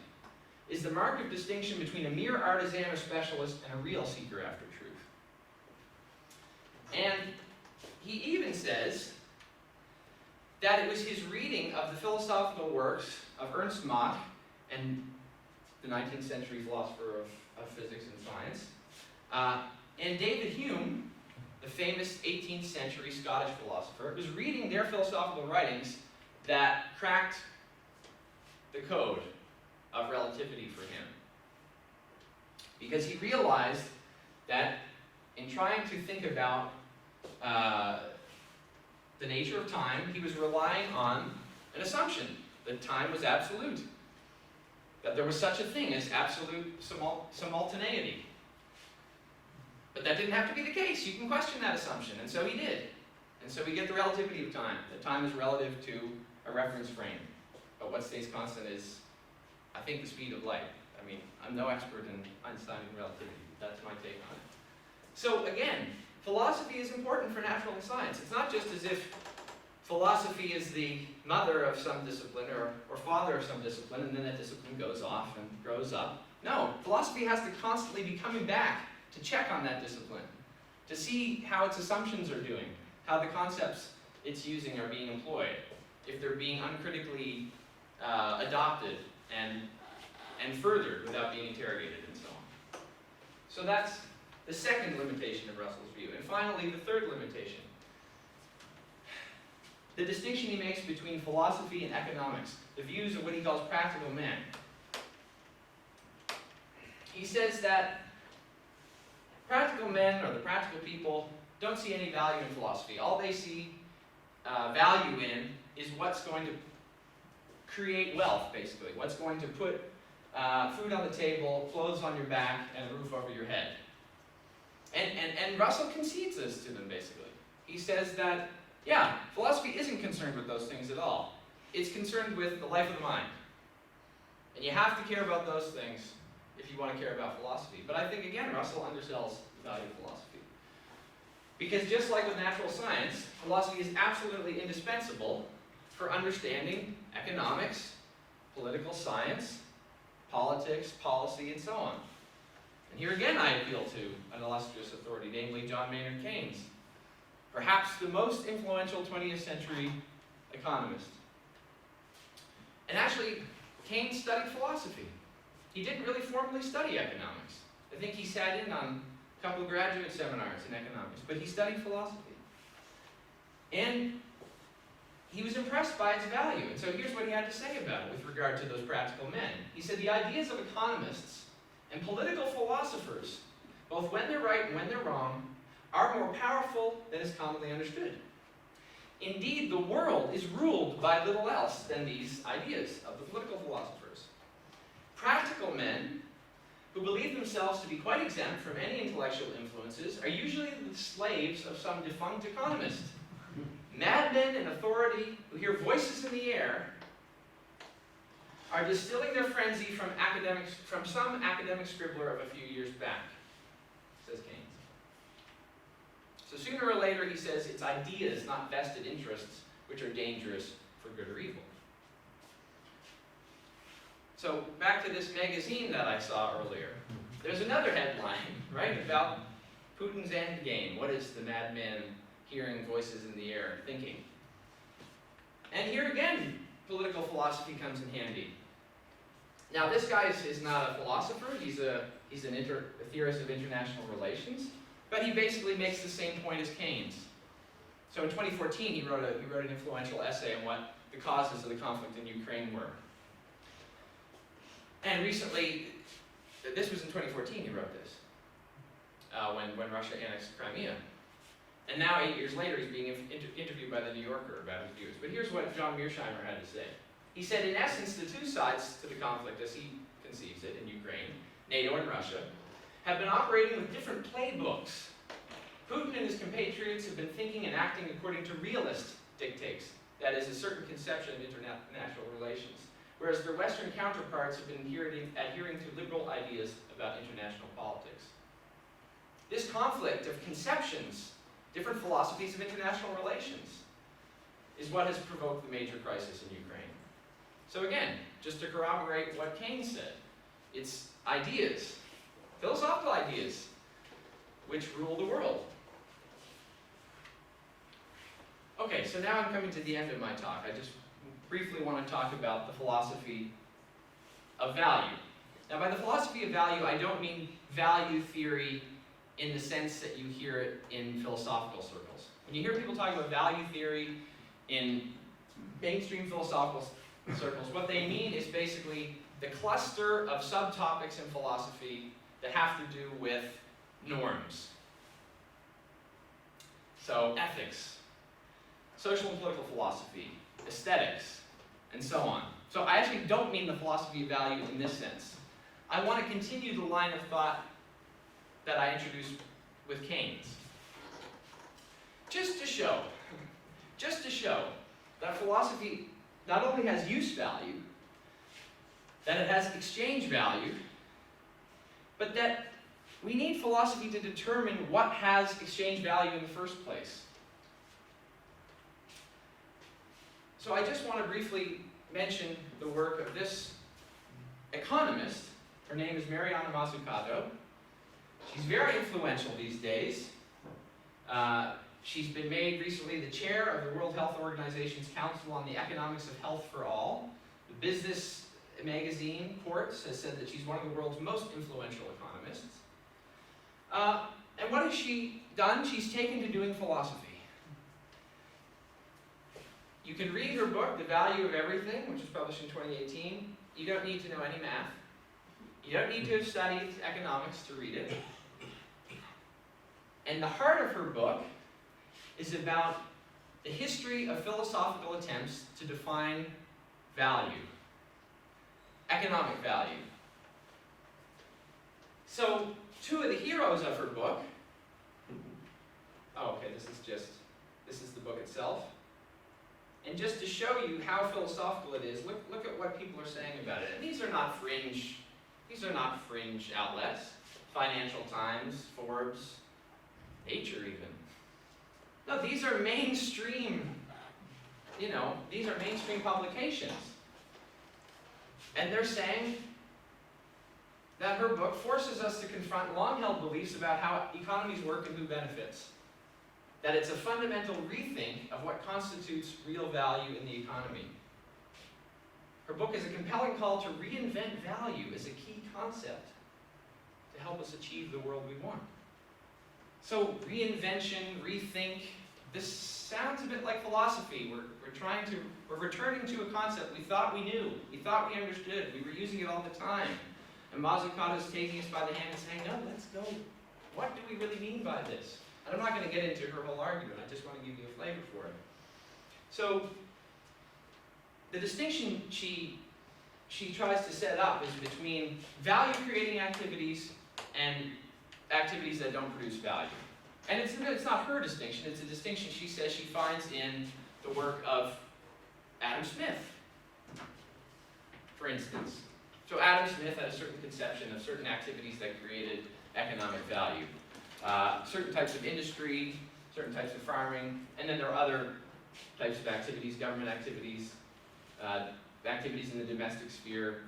is the mark of distinction between a mere artisan or specialist and a real seeker after truth. And he even says that it was his reading of the philosophical works of Ernst Mach, and the 19th century philosopher of physics and science, and David Hume, the famous 18th century Scottish philosopher. It was reading their philosophical writings that cracked the code of relativity for him. Because he realized that in trying to think about the nature of time, he was relying on an assumption that time was absolute, that there was such a thing as absolute simultaneity. But that didn't have to be the case. You can question that assumption, and so he did. And so we get the relativity of time, that time is relative to a reference frame. But what stays constant is, I think, the speed of light. I mean, I'm no expert in Einstein and relativity, but that's my take on it. So again, philosophy is important for natural science. It's not just as if philosophy is the mother of some discipline or father of some discipline, and then that discipline goes off and grows up. No, philosophy has to constantly be coming back to check on that discipline, to see how its assumptions are doing, how the concepts it's using are being employed, if they're being uncritically adopted and furthered without being interrogated, and so on. So that's the second limitation of Russell's view. And finally, the third limitation. The distinction he makes between philosophy and economics, the views of what he calls practical men. He says that practical men, or the practical people, don't see any value in philosophy. All they see value in is what's going to create wealth, basically. What's going to put food on the table, clothes on your back, and a roof over your head. And Russell concedes this to them, basically. He says that, yeah, philosophy isn't concerned with those things at all. It's concerned with the life of the mind. And you have to care about those things if you want to care about philosophy. But I think, again, Russell undersells the value of philosophy. Because just like with natural science, philosophy is absolutely indispensable for understanding economics, political science, politics, policy, and so on. And here again I appeal to an illustrious authority, namely John Maynard Keynes, perhaps the most influential 20th century economist. And actually, Keynes studied philosophy. He didn't really formally study economics. I think he sat in on a couple of graduate seminars in economics, but he studied philosophy. And he was impressed by its value. And so here's what he had to say about it with regard to those practical men. He said, the ideas of economists and political philosophers, both when they're right and when they're wrong, are more powerful than is commonly understood. Indeed, the world is ruled by little else than these ideas of the political philosophers. Practical men, who believe themselves to be quite exempt from any intellectual influences, are usually the slaves of some defunct economist. Madmen in authority who hear voices in the air are distilling their frenzy from some academic scribbler of a few years back, says Keynes. So sooner or later, he says, it's ideas, not vested interests, which are dangerous for good or evil. So back to this magazine that I saw earlier. There's another headline, right, about Putin's endgame. What is the madman hearing voices in the air thinking? And here again, political philosophy comes in handy. Now this guy is not a philosopher, he's a theorist of international relations, but he basically makes the same point as Keynes. So in 2014 he wrote an influential essay on what the causes of the conflict in Ukraine were. And recently, this was in 2014 he wrote this, when Russia annexed Crimea. And now, 8 years later, he's being interviewed by the New Yorker about his views. But here's what John Mearsheimer had to say. He said, in essence, the two sides to the conflict, as he conceives it, in Ukraine, NATO and Russia, have been operating with different playbooks. Putin and his compatriots have been thinking and acting according to realist dictates, that is, a certain conception of international relations, whereas their Western counterparts have been adhering to liberal ideas about international politics. This conflict of conceptions, different philosophies of international relations, is what has provoked the major crisis in Ukraine. So again, just to corroborate what Keynes said, it's ideas, philosophical ideas, which rule the world. Okay, so now I'm coming to the end of my talk. I just briefly want to talk about the philosophy of value. Now, by the philosophy of value, I don't mean value theory in the sense that you hear it in philosophical circles. When you hear people talk about value theory in mainstream philosophical circles, what they mean is basically the cluster of subtopics in philosophy that have to do with norms. So, ethics, social and political philosophy, aesthetics, and so on. So I actually don't mean the philosophy of value in this sense. I want to continue the line of thought that I introduced with Keynes. Just to show that philosophy not only has use value, that it has exchange value, but that we need philosophy to determine what has exchange value in the first place. So I just want to briefly mention the work of this economist. Her name is Mariana Mazzucato. She's very influential these days. She's been made recently the chair of the World Health Organization's Council on the Economics of Health for All. The business magazine, Quartz, has said that she's one of the world's most influential economists. And what has she done? She's taken to doing philosophy. You can read her book, The Value of Everything, which was published in 2018. You don't need to know any math. You don't need to have studied economics to read it. And the heart of her book is about the history of philosophical attempts to define value, economic value. So, two of the heroes of her book, this is the book itself. And just to show you how philosophical it is, look at what people are saying about it. And these are not fringe outlets. Financial Times, Forbes, Nature even. No, these are mainstream, these are mainstream publications. And they're saying that her book forces us to confront long-held beliefs about how economies work and who benefits. That it's a fundamental rethink of what constitutes real value in the economy. Her book is a compelling call to reinvent value as a key concept to help us achieve the world we want. So reinvention, rethink, this sounds a bit like philosophy. We're returning to a concept we thought we knew, we thought we understood, we were using it all the time. And Mazzucato is taking us by the hand and saying, no, let's go. What do we really mean by this? And I'm not going to get into her whole argument, I just want to give you a flavor for it. So, the distinction she tries to set up is between value-creating activities and activities that don't produce value. And it's not her distinction, it's a distinction she says she finds in the work of Adam Smith, for instance. So Adam Smith had a certain conception of certain activities that created economic value. Certain types of industry, certain types of farming, and then there are other types of activities, government activities, activities in the domestic sphere,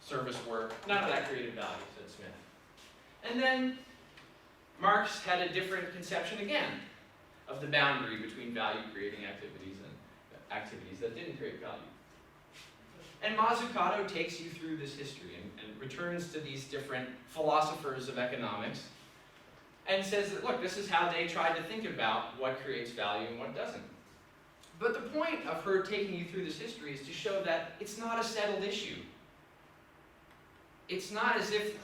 service work. None of that created value, said Smith. And then Marx had a different conception again of the boundary between value-creating activities and activities that didn't create value. And Mazzucato takes you through this history and returns to these different philosophers of economics and says that, look, this is how they tried to think about what creates value and what doesn't. But the point of her taking you through this history is to show that it's not a settled issue. It's not as if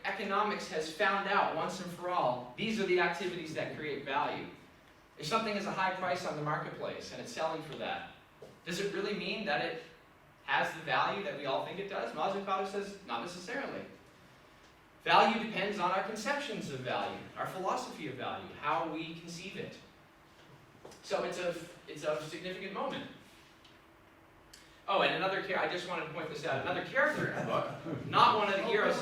economics has found out once and for all, these are the activities that create value. If something has a high price on the marketplace and it's selling for that, does it really mean that it has the value that we all think it does? Mazzucato says, not necessarily. Value depends on our conceptions of value, our philosophy of value, how we conceive it. So it's a significant moment. Oh, and I just wanted to point this out, another character in the book, not one of the heroes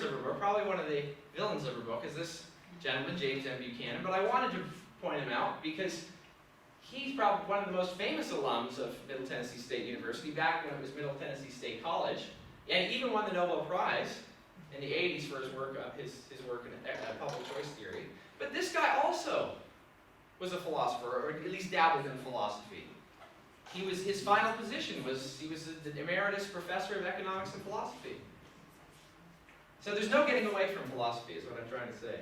of her book, probably one of the villains of her book, is this gentleman, James M. Buchanan, but I wanted to point him out because he's probably one of the most famous alums of Middle Tennessee State University, back when it was Middle Tennessee State College, and even won the Nobel Prize in the 80s for his work in public choice theory. But this guy also was a philosopher, or at least dabbled in philosophy. His final position was, he was the emeritus professor of economics and philosophy. So there's no getting away from philosophy, is what I'm trying to say.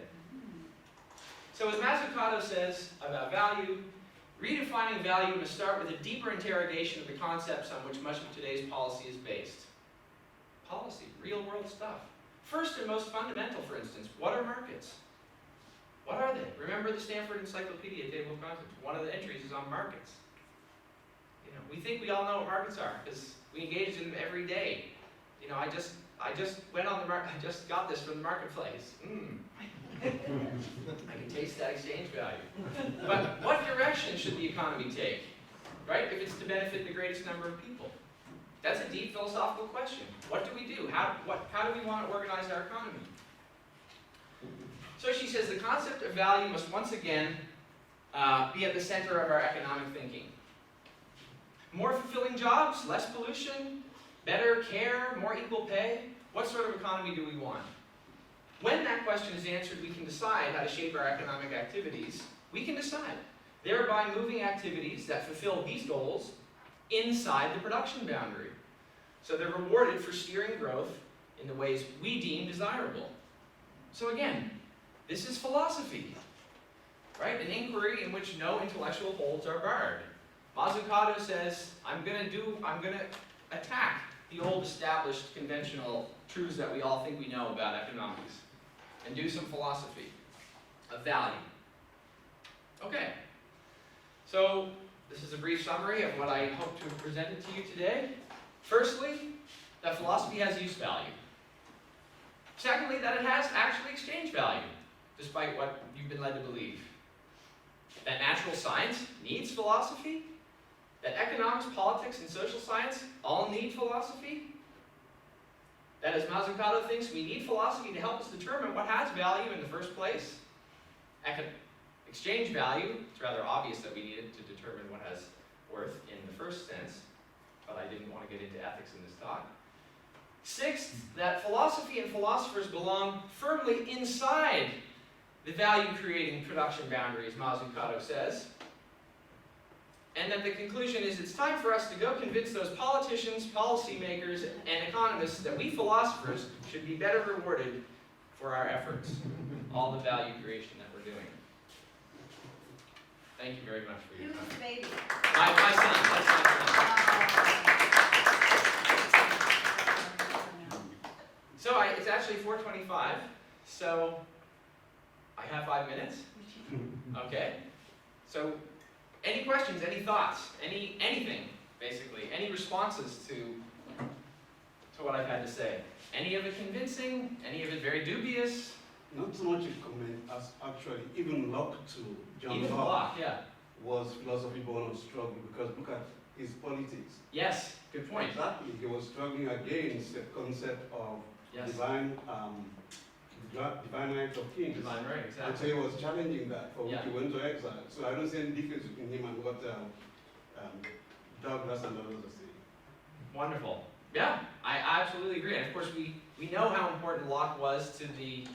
So as Mazzucato says about value, redefining value must start with a deeper interrogation of the concepts on which much of today's policy is based. Policy, real world stuff. First and most fundamental, for instance, what are markets? What are they? Remember the Stanford Encyclopedia Table of Contents. One of the entries is on markets. We think we all know what markets are because we engage in them every day. I just went on the market. I just got this from the marketplace. I can taste that exchange value. But what direction should the economy take? Right? If it's to benefit the greatest number of people. That's a deep philosophical question. What do we do? How do we want to organize our economy? So she says the concept of value must once again be at the center of our economic thinking. More fulfilling jobs, less pollution, better care, more equal pay. What sort of economy do we want? When that question is answered, we can decide how to shape our economic activities. We can decide, thereby moving activities that fulfill these goals inside the production boundary. So they're rewarded for steering growth in the ways we deem desirable. So again, this is philosophy, right? An inquiry in which no intellectual holds are barred. Mazzucato says, I'm going to attack the old established conventional truths that we all think we know about economics and do some philosophy of value. Okay, so this is a brief summary of what I hope to have presented to you today. Firstly, that philosophy has use value. Secondly, that it has actually exchange value, despite what you've been led to believe. That natural science needs philosophy. That economics, politics, and social science all need philosophy. That as Mazzucato thinks, we need philosophy to help us determine what has value in the first place. Exchange value, it's rather obvious that we need it to determine what has worth in the first sense, but I didn't want to get into ethics in this talk. Sixth, that philosophy and philosophers belong firmly inside the value-creating production boundaries, Mazzucato says. And that the conclusion is it's time for us to go convince those politicians, policymakers, and economists that we philosophers should be better rewarded for our efforts, all the value creation that we're doing. Thank you very much for your Who's time. the baby? My son, that's my son. So it's actually 4:25, so I have 5 minutes. Okay. So any questions, any thoughts, anything, basically, any responses to what I've had to say? Any of it convincing? Any of it very dubious? Not so much a comment as actually even Locke to John Even Locke Locke, yeah. was philosophy born of struggle, because look at his politics. Yes, good point. Exactly, he was struggling against the concept of Yes. divine rights of kings. Divine right, And so exactly. he was challenging that, for which Yeah. he went to exile. So I don't see any difference between him and what Douglas and others are saying. Wonderful. Yeah, I absolutely agree. And of course, we know how important Locke was to the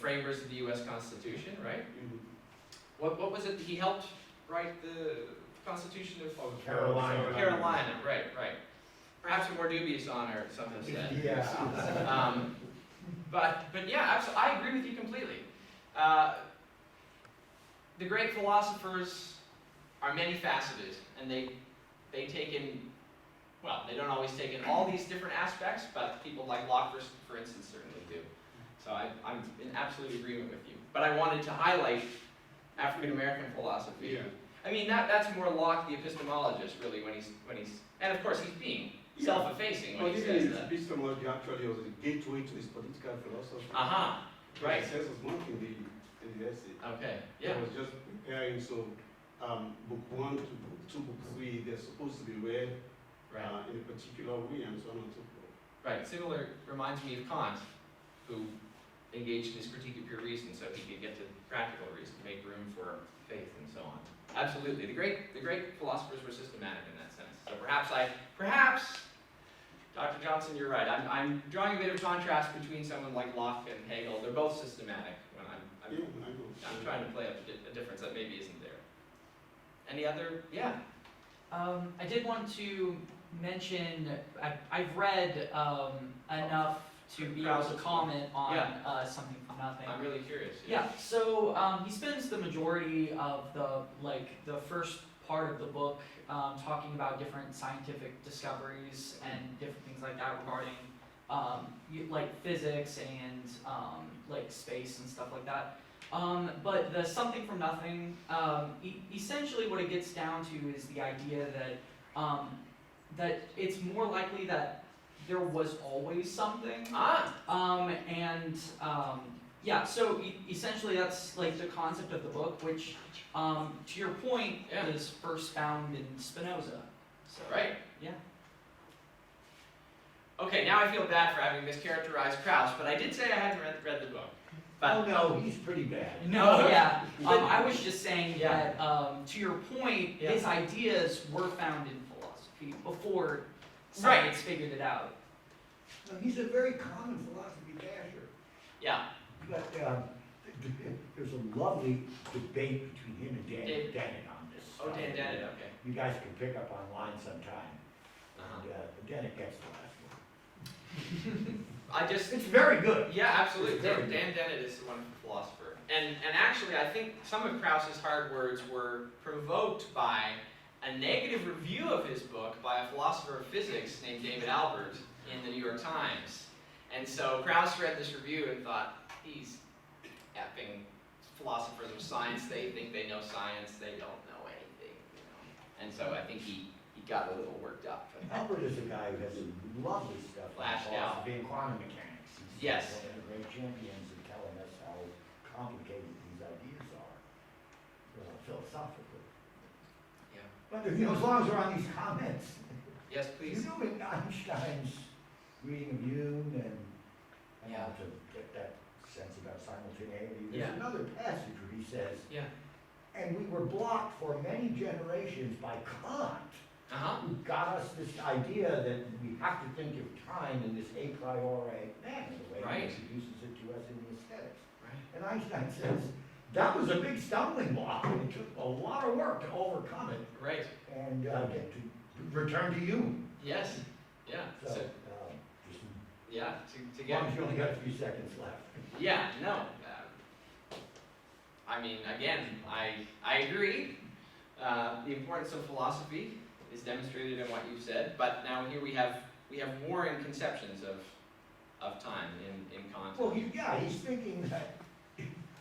framers of the U.S. Constitution, right? What was it that he helped write the Constitution of Carolina. Carolina, right. Perhaps a more dubious honor, some have said. Yeah. But yeah, I agree with you completely. The great philosophers are many faceted, and they take in, well, they don't always take in all these different aspects, but people like Locke, for instance, certainly do. So I'm in absolute agreement with you. But I wanted to highlight African American philosophy. Yeah. I mean, that's more Locke, the epistemologist, really, when he's, and of course he's being self-effacing Well, when he even says his that. epistemology actually was a gateway to his political philosophy. Aha, right. It says as much in the essay. Okay, It yeah, was just preparing, so book 1 to book 2, book 3, they're supposed to be read right, in a particular way, and so on and so forth. right. Similar reminds me of Kant, who engaged in his critique of pure reason so he could get to practical reason, make room for faith and so on. Absolutely, the great philosophers were systematic in that sense. So perhaps, Dr. Johnson, you're right. I'm drawing a bit of contrast between someone like Locke and Hegel. They're both systematic. When Yeah, I know. I'm trying to play up a difference that maybe isn't there. Any other? Yeah. I did want to mention, I've read enough to be able to comment on something from nothing. I'm really curious. Yeah, so he spends the majority of the first part of the book talking about different scientific discoveries and different things like that regarding like physics and like space and stuff like that. But the something from nothing, essentially what it gets down to is the idea that that it's more likely that there was always something. Yeah, so essentially that's like the concept of the book, which, to your point, Yeah. is first found in Spinoza. So, Right. Yeah. Okay, now I feel bad for having mischaracterized Krauss, but I did say I hadn't read the book. But Oh, no, he's pretty bad. No, yeah. But- I was just saying Yeah. that, to your point, Yeah. his ideas were found in philosophy before Right. science figured it out. No, he's a very common philosophy basher. yeah, But there's a lovely debate between him and Dan Dave. Dennett on this. oh, Dan Dennett, okay. You guys can pick up online sometime. Uh-huh. And Dennett gets the last one. I just, It's very good. yeah, absolutely. It's very Dan Dennett is a wonderful philosopher. And actually, I think some of Krauss's hard words were provoked by a negative review of his book by a philosopher of physics named David Albert in the New York Times. And so Krauss read this review and thought, these effing philosophers of science, they think they know science, they don't know anything, you know. And so I think he got a little worked up. Albert is a guy who has some lovely stuff on Flashed out. philosophy and quantum mechanics. He's Yes. one of the great champions in telling us how complicated these ideas are philosophically. Yeah. But as long as we're on these comments, Yes, you please. know in Einstein's reading of Jung and Yeah. to get that sense about simultaneity, Yeah. there's another passage where he says, Yeah. and we were blocked for many generations by Kant, Uh-huh. who got us this idea that we have to think of time in this a priori manner, the way Right. he introduces it to us in the aesthetics. Right. And Einstein says, that was a big stumbling block, and it took a lot of work to overcome it Right. and get to return to you. Yes. Yeah. So, So, just yeah. yeah, to As get. long as you only got a few seconds left. Yeah, no. I mean, again, I agree. The importance of philosophy is demonstrated in what you've said, but now here we have warring conceptions of time in content. Well, he's thinking that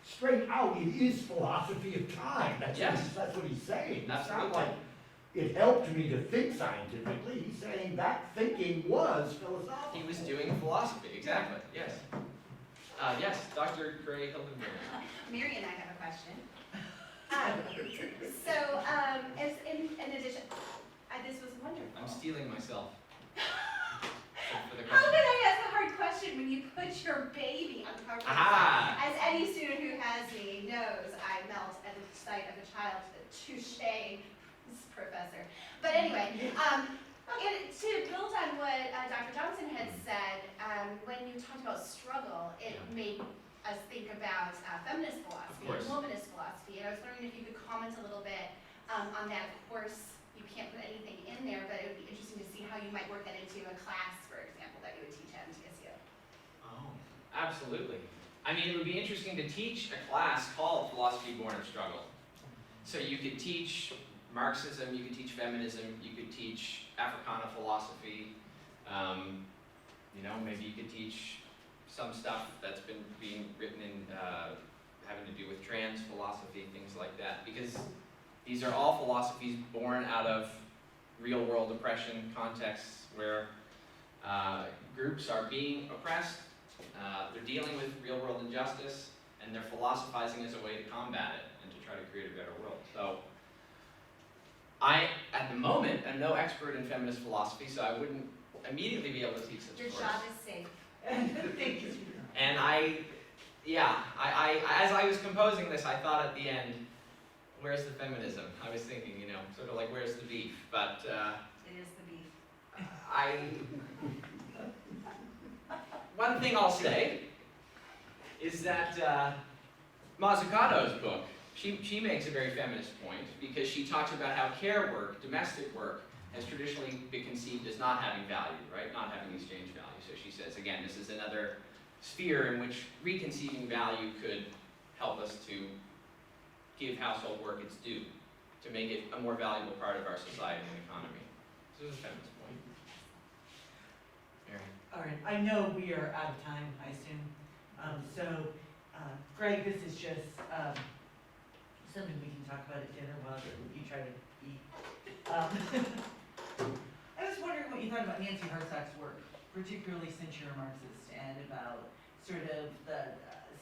straight out, it is philosophy of time. Yes. That's what he's saying. It's not Absolutely. like it helped me to think scientifically. He's saying that thinking was philosophical. He was doing philosophy, exactly. Yes. Yes, Dr. Gray Hildenberg. Mary and I have a question. As in addition, this was wonderful. I'm stealing myself. For the How question. could I ask a hard question when you put your baby on top of Aha! As any student who has me knows, I melt at the sight of a child. Touche, professor. But anyway, to build on what Dr. Johnson had said, when you talked about struggle, it made us think about feminist philosophy, course. and womanist philosophy, and I was wondering if you could comment a little bit on that. Of course, you can't put anything in there, but it would be interesting to see how you might work that into a class, for example, that you would teach at MTSU. Oh, absolutely. I mean, it would be interesting to teach a class called Philosophy Born of Struggle. So you could teach Marxism, you could teach feminism, you could teach Africana philosophy. Maybe you could teach some stuff that's been being written in having to do with trans philosophy, things like that, because these are all philosophies born out of real-world oppression contexts where groups are being oppressed, they're dealing with real-world injustice, and they're philosophizing as a way to combat it and to try to create a better world. So I, at the moment, am no expert in feminist philosophy, so I wouldn't immediately be able to teach such Your course. job is safe. Thank you. And as I was composing this, I thought at the end, where's the feminism? I was thinking, sort of like, where's the beef? But It is the beef. one thing I'll say is that Mazzucato's book, she makes a very feminist point because she talks about how care work, domestic work, has traditionally been conceived as not having value, right? Not having exchange value. So she says, again, this is another sphere in which reconceiving value could help us to give household work its due, to make it a more valuable part of our society and economy. So this is a feminist point. Mary. All right, I know we are out of time, I assume. Greg, this is just something we can talk about at dinner while you try to eat. I was wondering what you thought about Nancy Hartsock's work, particularly since you're a Marxist, and about sort of the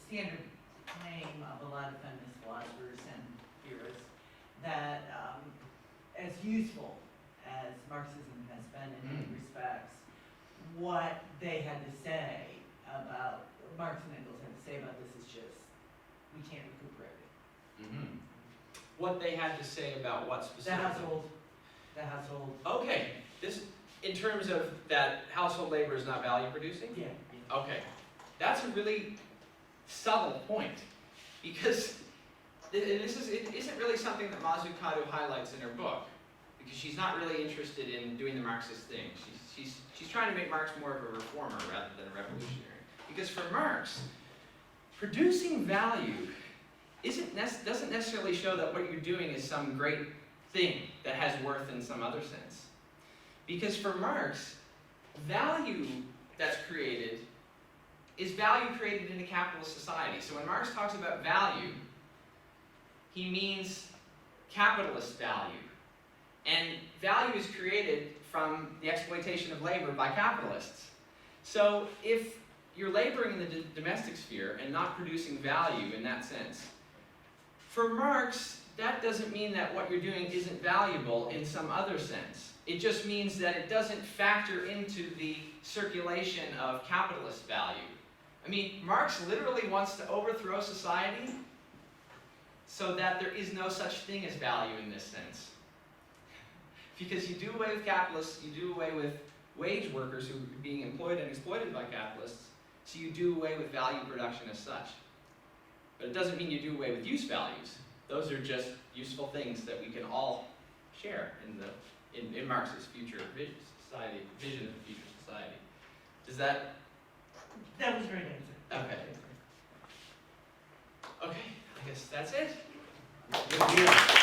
standard claim of a lot of feminist philosophers and theorists that as useful as Marxism has been in many respects, what they had to say about, Marx and Engels had to say about this is just, we can't recuperate it. Mm-hmm. What they had to say about what specifically? The household. Okay, this, in terms of that household labor is not value producing? Yeah. Okay, that's a really subtle point, because it isn't really something that Mazzucato highlights in her book, because she's not really interested in doing the Marxist thing. She's trying to make Marx more of a reformer rather than a revolutionary. Because for Marx, producing value doesn't necessarily show that what you're doing is some great thing that has worth in some other sense. Because for Marx, value that's created is value created in a capitalist society. So when Marx talks about value, he means capitalist value. And value is created from the exploitation of labor by capitalists. So if you're laboring in the domestic sphere and not producing value in that sense, for Marx, that doesn't mean that what you're doing isn't valuable in some other sense. It just means that it doesn't factor into the circulation of capitalist value. I mean, Marx literally wants to overthrow society so that there is no such thing as value in this sense. Because you do away with capitalists, you do away with wage workers who are being employed and exploited by capitalists, so you do away with value production as such. But it doesn't mean you do away with use values. Those are just useful things that we can all share in Marx's future vision of the future society. Does that That was a great answer. Okay. Okay, I guess that's it. Good deal.